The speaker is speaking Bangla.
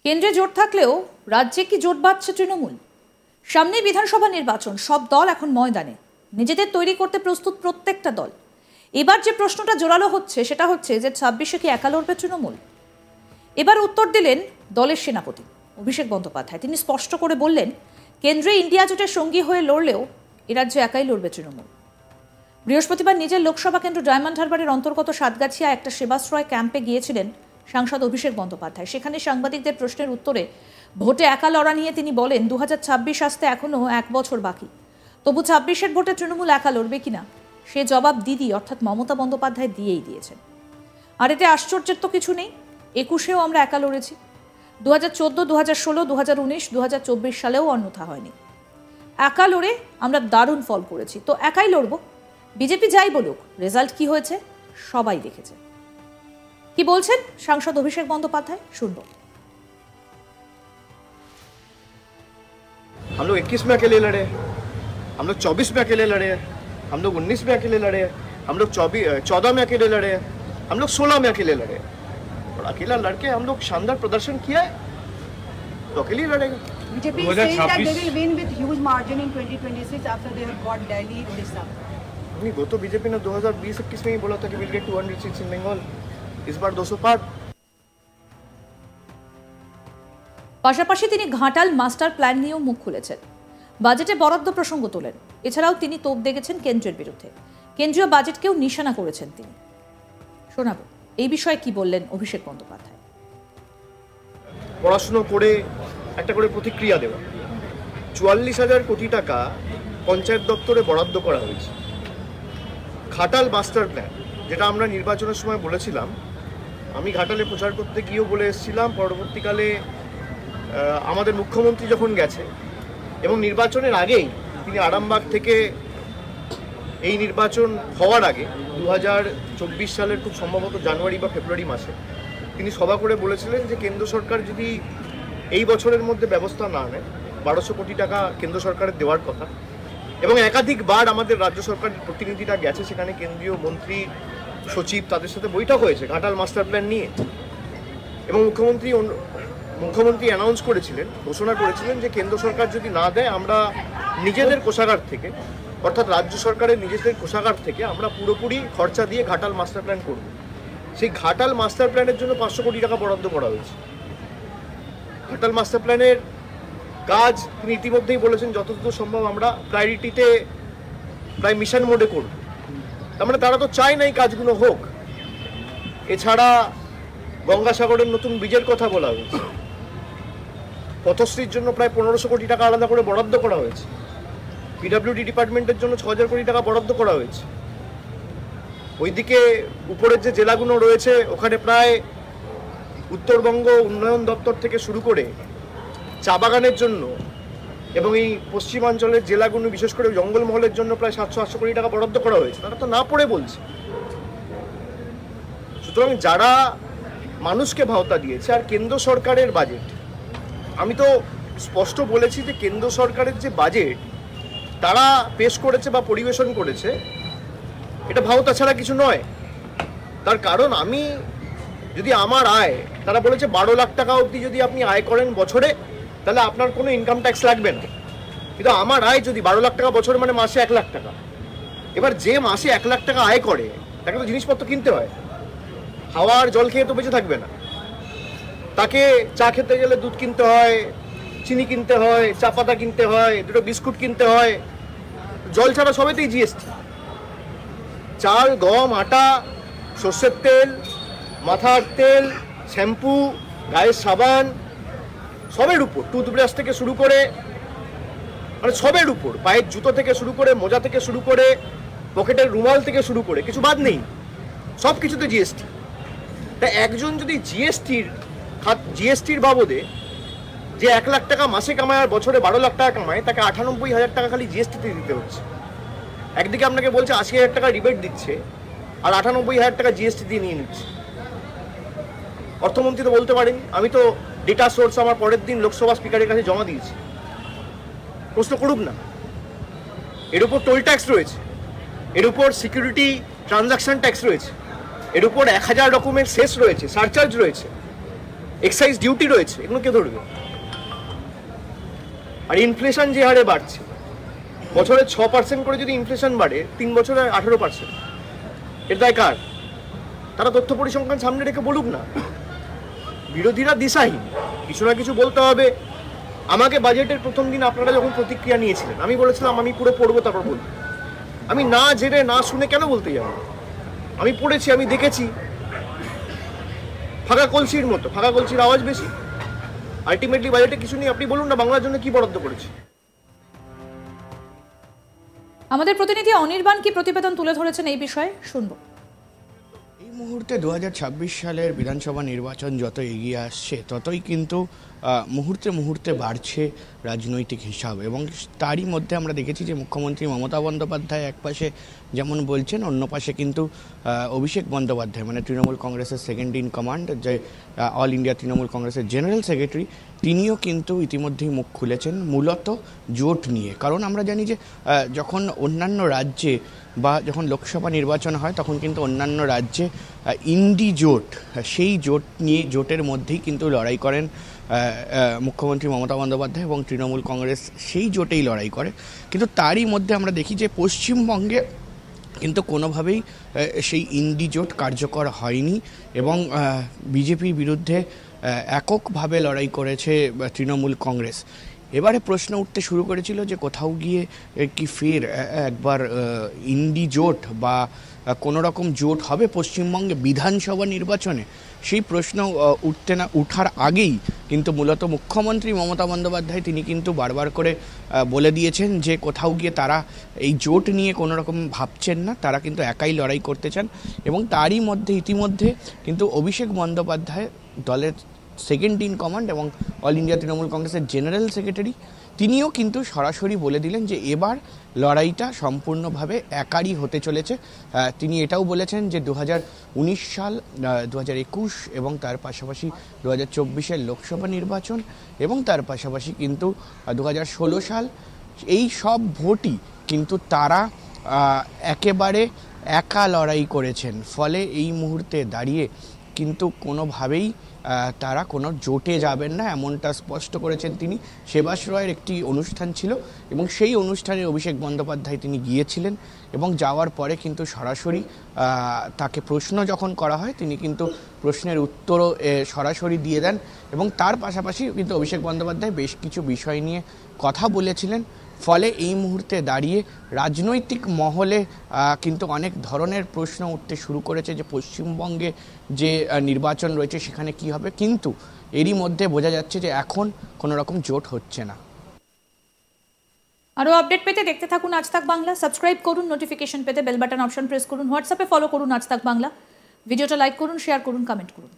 কেন্দ্রে জোট থাকলেও রাজ্যে কি জোট বাঁধছে তৃণমূল? সামনে বিধানসভা নির্বাচন, সব দল এখন ময়দানে, নিজেদের তৈরি করতে প্রস্তুত প্রত্যেকটা দল। এবার যে প্রশ্নটা জোরালো হচ্ছে সেটা হচ্ছে যে 26-এ কি একা লড়বে তৃণমূল? এবার উত্তর দিলেন দলের সেনাপতি অভিষেক বন্দ্যোপাধ্যায়। তিনি স্পষ্ট করে বললেন, কেন্দ্রে ইন্ডিয়া জোটের সঙ্গী হয়ে লড়লেও এ রাজ্যে একাই লড়বে তৃণমূল। বৃহস্পতিবার নিজের লোকসভা কেন্দ্র ডায়মন্ড হারবারের অন্তর্গত সাতগাছিয়া একটা সেবাশ্রয় ক্যাম্পে গিয়েছিলেন সাংসদ অভিষেক বন্দ্যোপাধ্যায়। সেখানে সাংবাদিকদের প্রশ্নের উত্তরে ভোটে একা লড়া নিয়ে তিনি বলেন, 2026 আসতে এখনও 1 বছর বাকি, তবু 26-এর ভোটে তৃণমূল একা লড়বে কিনা সে জবাব দিদি অর্থাৎ মমতা বন্দ্যোপাধ্যায় দিয়েই দিয়েছেন। আর এতে আশ্চর্যের তো কিছু নেই, 21-এও আমরা একা লড়েছি, 2014, 2016, 2019, 2024 সালেও অন্যথা হয়নি। একা লড়ে আমরা দারুণ ফল করেছি, তো একাই লড়ব। বিজেপি যাই বলুক, রেজাল্ট কি হয়েছে সবাই দেখেছে। কি বলছেন সাংসদ অভিষেক বন্দ্যোপাধ্যায়, শুনব। हम लोग 21 में अकेले लड़े, हम लोग 24 में अकेले लड़े, हम लोग 19 में अकेले लड़े, हम लोग 14 में अकेले लड़े, हम लोग 16 में अकेले लड़े, और अकेला लड़के हम लोग शानदार प्रदर्शन किया है, तो अकेले लड़ेगा। BJP is saying that they will win with huge margin in 2026 after they have got Delhi this up. नहीं, वो तो बीजेपी ने 2020-21 में ही बोला था कि will get 200 seats in Bengal, इस बार 200 पार। পাশাপাশি তিনি ঘাটাল মাস্টার প্ল্যান নিয়েও মুখ খুলেছেন, বাজেটে বরাদ্দ প্রসঙ্গ তোলেন। এছাড়াও তিনি তোপ দেখেছেন কেন্দ্রের বিরুদ্ধে, কেন্দ্রীয় বাজেটকেও নিশানা করেছেন তিনি। শোনাবো এই বিষয়ে কি বললেন অভিষেক বন্দ্যোপাধ্যায়। পড়াশুনো করে একটা করে প্রতিক্রিয়া দেওয়া, 44,000 কোটি টাকা পঞ্চায়েত দপ্তরে বরাদ্দ করা হয়েছে। ঘাটাল মাস্টার প্ল্যান, যেটা আমরা নির্বাচনের সময় বলেছিলাম, আমি ঘাটালে প্রচার করতে গিয়েও বলে এসেছিলাম, পরবর্তীকালে আমাদের মুখ্যমন্ত্রী যখন গেছে এবং নির্বাচনের আগেই তিনি আরামবাগ থেকে এই নির্বাচন হওয়ার আগে 2024 সালের খুব সম্ভবত জানুয়ারি বা ফেব্রুয়ারি মাসে তিনি সভা করে বলেছিলেন যে কেন্দ্র সরকার যদি এই বছরের মধ্যে ব্যবস্থা না নেয় 1200 কোটি টাকা কেন্দ্র সরকারের দেওয়ার কথা। এবং একাধিকবার আমাদের রাজ্য সরকারের প্রতিনিধিরা গেছে সেখানে, কেন্দ্রীয় মন্ত্রী সচিব তাদের সাথে বৈঠক হয়েছে ঘাটাল মাস্টার প্ল্যান নিয়ে, এবং মুখ্যমন্ত্রী অ্যানাউন্স করেছিলেন, ঘোষণা করেছিলেন যে কেন্দ্র সরকার যদি না দেয় আমরা নিজেদের কোষাগার থেকে, অর্থাৎ রাজ্য সরকারের নিজেদের কোষাগার থেকে আমরা পুরোপুরি খরচা দিয়ে ঘাটাল মাস্টার প্ল্যান করব। সেই ঘাটাল মাস্টার প্ল্যানের জন্য 500 কোটি টাকা বরাদ্দ করা হয়েছে। ঘাটাল মাস্টার প্ল্যানের কাজ তিনি ইতিমধ্যেই বলেছেন যতদূর সম্ভব আমরা প্রায়োরিটিতে প্রায় মিশন মোডে করব। তার মানে তারা তো চায় না এই কাজগুলো হোক। এছাড়া গঙ্গাসাগরের নতুন ব্রিজের কথা বলা হয়েছে, পথশ্রীর জন্য প্রায় 1500 কোটি টাকা আলাদা করে বরাদ্দ করা হয়েছে, পিডব্লিউডি ডিপার্টমেন্টের জন্য 6000 কোটি টাকা বরাদ্দ করা হয়েছে। ওইদিকে উপরের যে জেলাগুলো রয়েছে ওখানে প্রায় উত্তরবঙ্গ উন্নয়ন দপ্তর থেকে শুরু করে চা বাগানের জন্য এবং এই পশ্চিমাঞ্চলের জেলাগুলো বিশেষ করে জঙ্গলমহলের জন্য প্রায় 700-800 কোটি টাকা বরাদ্দ করা হয়েছে। তারা তো না পড়ে বলছে। সুতরাং যারা মানুষকে ভাওতা দিয়েছে, আর কেন্দ্র সরকারের বাজেট, আমি তো স্পষ্ট বলেছি যে কেন্দ্র সরকারের যে বাজেট তারা পেশ করেছে বা পরিবেশন করেছে এটা ভাওতা ছাড়া কিছু নয়। তার কারণ আমি যদি আমার আয়, তারা বলেছে 12 লাখ টাকা অবধি যদি আপনি আয় করেন বছরে তাহলে আপনার কোনো ইনকাম ট্যাক্স লাগবে না, কিন্তু আমার আয় যদি 12 লাখ টাকা বছরে মানে মাসে 1 লাখ টাকা। এবার যে মাসে 1 লাখ টাকা আয় করে তাকে তো জিনিসপত্র কিনতে হয়, খাওয়ার জল খেয়ে তো বেঁচে থাকবে না, তাকে চা খেতে গেলে দুধ কিনতে হয়, চিনি কিনতে হয়, চা পাতা কিনতে হয়, দুটো বিস্কুট কিনতে হয়, জল ছাড়া সবেতেই জিএসটি। চাল, গম, আটা, সর্ষের তেল, মাথার তেল, শ্যাম্পু, গায়ের সাবান, সবের উপর, টুথব্রাশ থেকে শুরু করে মানে সবের উপর, পায়ের জুতো থেকে শুরু করে, মোজা থেকে শুরু করে, পকেটের রুমাল থেকে শুরু করে কিছু বাদ নেই, সব কিছুতে জিএসটি। তা একজন যদি জিএসটির বাবদে যে 1 লাখ টাকা মাসে কামায় আর বছরে 12 লাখ টাকা কামায়, তাকে 98,000 টাকা খালি জিএসটিতে দিতে হচ্ছে। একদিকে আপনাকে বলছে 80,000 টাকা রিবেট দিচ্ছে আর 98,000 টাকা জিএসটি দিয়ে নিয়ে নিচ্ছে। অর্থমন্ত্রী তো বলতে পারেন, আমি তো ডেটা সোর্স আমার পরের দিন লোকসভা স্পিকারের কাছে জমা দিয়েছি, প্রশ্ন করুক না। এর উপর টোল ট্যাক্স রয়েছে, এর উপর সিকিউরিটি ট্রানজাকশন ট্যাক্স রয়েছে, এর উপর 1000 রকমের সেস রয়েছে, সারচার্জ রয়েছে। এক্সাইজ ডিউটি রয়েছে, এগুলো কে ধরবে? আর ইনফ্লেশন যে হারে বাড়ছে, বছরে 6% করে যদি ইনফ্লেশন বাড়ে, 3 বছরে 18%, এর দায় কার? তারা তথ্য পরিসংখ্যান সামনে রেখে বলুক না। বিরোধীরা দিশাহীন, কিছু না কিছু বলতে হবে। আমাকে বাজেটের প্রথম দিন আপনারা যখন প্রতিক্রিয়া নিয়েছিলেন, আমি বলেছিলাম আমি পুরো পড়বো, তারপর বলবো। আমি না জেনে না শুনে কেন বলতে যাব? আমি পড়েছি, আমি দেখেছি। ফাঁকা কলসির মতো, ফাঁকা কলসির আওয়াজ বেশি। আলটিমেটলি বাজেটে কিছু নেই। আপনি বলুন না বাংলার জন্য কি বরাদ্দ করেছে। আমাদের প্রতিনিধি অনির্বাণ কি প্রতিবেদন তুলে ধরেছেন এই বিষয়ে, শুনবো। এই মুহূর্তে 2026 সালের বিধানসভা নির্বাচন যত এগিয়ে আসছে, ততই কিন্তু মুহূর্তে মুহূর্তে বাড়ছে রাজনৈতিক হিসাব। এবং তারই মধ্যে আমরা দেখেছি যে মুখ্যমন্ত্রী মমতা বন্দ্যোপাধ্যায় একপাশে যেমন বলছেন, অন্য পাশে কিন্তু অভিষেক বন্দ্যোপাধ্যায়, মানে তৃণমূল কংগ্রেসের সেকেন্ড ইন কমান্ড, যে অল ইন্ডিয়া তৃণমূল কংগ্রেসের জেনারেল সেক্রেটারি, তিনিও কিন্তু ইতিমধ্যেই মুখ খুলেছেন মূলত জোট নিয়ে। কারণ আমরা জানি যে যখন অন্যান্য রাজ্যে বা যখন লোকসভা নির্বাচন হয়, তখন কিন্তু অন্যান্য রাজ্যে ইন্ডি জোট, সেই জোট নিয়ে, জোটের মধ্যেই কিন্তু লড়াই করেন মুখ্যমন্ত্রী মমতা বন্দ্যোপাধ্যায় এবং তৃণমূল কংগ্রেস সেই জোটেই লড়াই করে। কিন্তু তারই মধ্যে আমরা দেখি যে পশ্চিমবঙ্গে কিন্তু কোনোভাবেই সেই ইন্ডি জোট কার্যকর হয়নি এবং বিজেপির বিরুদ্ধে এককভাবে লড়াই করেছে তৃণমূল কংগ্রেস। এবারে প্রশ্ন উঠতে শুরু করেছিল যে কোথাও গিয়ে কি ফের একবার ইন্ডি জোট বা কোনো রকম জোট হবে পশ্চিমবঙ্গে বিধানসভা নির্বাচনে। সেই প্রশ্ন উঠার আগেই কিন্তু মূলত মুখ্যমন্ত্রী মমতা বন্দ্যোপাধ্যায় তিনি কিন্তু বারবার করে বলে দিয়েছেন যে কোথাও গিয়ে তারা এই জোট নিয়ে কোনো রকম ভাবছেন না, তারা কিন্তু একাই লড়াই করতে চান। এবং তারই মধ্যে ইতিমধ্যে কিন্তু অভিষেক বন্দ্যোপাধ্যায়, দলের সেকেন্ড ইন কমান্ড এবং অল ইন্ডিয়া তৃণমূল কংগ্রেসের জেনারেল সেক্রেটারি, তিনিও কিন্তু সরাসরি বলে দিলেন যে এবার লড়াইটা সম্পূর্ণভাবে একারই হতে চলেছে। তিনি এটাও বলেছেন যে 2019 সাল, 2021 এবং তার পাশাপাশি 2024-এর লোকসভা নির্বাচন এবং তার পাশাপাশি কিন্তু 2016 সাল, এই সব ভোটই কিন্তু তারা একেবারে একা লড়াই করেছেন। ফলে এই মুহূর্তে দাঁড়িয়ে কিন্তু কোনোভাবেই তারা কোনো জোটে যাবেন না, এমনটা স্পষ্ট করেছেন তিনি। সেবাশ্রয়ের একটি অনুষ্ঠান ছিল এবং সেই অনুষ্ঠানে অভিষেক বন্দ্যোপাধ্যায় তিনি গিয়েছিলেন এবং যাওয়ার পরে কিন্তু সরাসরি তাকে প্রশ্ন যখন করা হয়, তিনি কিন্তু প্রশ্নের উত্তরও সরাসরি দিয়ে দেন। এবং তার পাশাপাশি কিন্তু অভিষেক বন্দ্যোপাধ্যায় বেশ কিছু বিষয় নিয়ে কথা বলেছিলেন। ফলে এই মুহূর্তে দাঁড়িয়ে রাজনৈতিক মহলে কিন্তু অনেক ধরনের প্রশ্ন উঠতে শুরু করেছে যে পশ্চিমবঙ্গে যে নির্বাচন রয়েছে সেখানে কি হবে। কিন্তু এরই মধ্যে বোঝা যাচ্ছে যে এখন কোনো রকম জোট হচ্ছে না। আরও আপডেট পেতে দেখতে থাকুন আজ তাক বাংলা। সাবস্ক্রাইব করুন, নোটিফিকেশন পেতে বেল বাটন অপশন প্রেস করুন, হোয়াটসঅ্যাপে ফলো করুন আজ তাক বাংলা। ভিডিওটা লাইক করুন, শেয়ার করুন, কমেন্ট করুন।